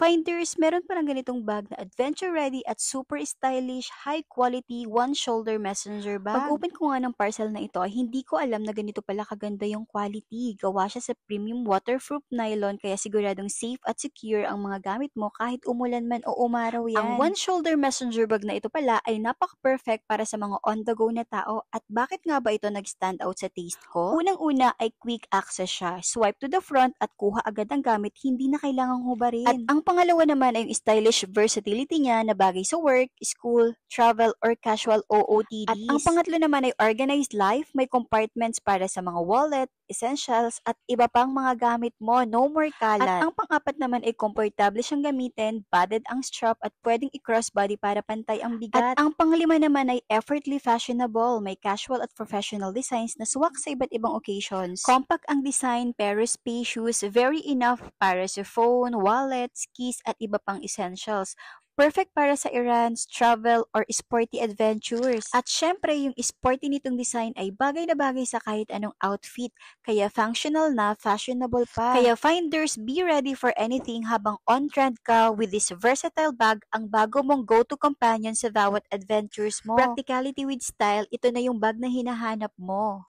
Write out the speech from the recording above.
Finders, meron palang ganitong bag na adventure ready at super stylish, high quality, one shoulder messenger bag. Pag-open ko nga ng parcel na ito, ay hindi ko alam na ganito pala kaganda yung quality. Gawa siya sa premium waterproof nylon kaya siguradong safe at secure ang mga gamit mo kahit umulan man o umaraw yan. Ang one shoulder messenger bag na ito pala ay napaka-perfect para sa mga on-the-go na tao. At bakit nga ba ito nag-stand out sa taste ko? Unang-una ay quick access siya. Swipe to the front at kuha agad ang gamit, hindi na kailangang hubarin. At ang pangalawa naman ay yung stylish versatility niya na bagay sa work, school, travel, or casual OOTDs. At ang pangatlo naman ay organized life, may compartments para sa mga wallet, essentials, at iba pang mga gamit mo, no more kalat. At ang pang-apat naman ay komportable siyang gamitin, padded ang strap at pwedeng i-crossbody para pantay ang bigat. At ang panglima naman ay effortlessly fashionable, may casual at professional designs na swak sa iba't ibang occasions. Compact ang design pero spacious, very enough para sa phone, wallets, keys at iba pang essentials. Perfect para sa errands, travel, or sporty adventures. At syempre, yung sporty nitong design ay bagay na bagay sa kahit anong outfit. Kaya functional na, fashionable pa. Kaya finders, be ready for anything habang on-trend ka with this versatile bag, ang bago mong go-to companion sa bawat adventures mo. Practicality with style, ito na yung bag na hinahanap mo.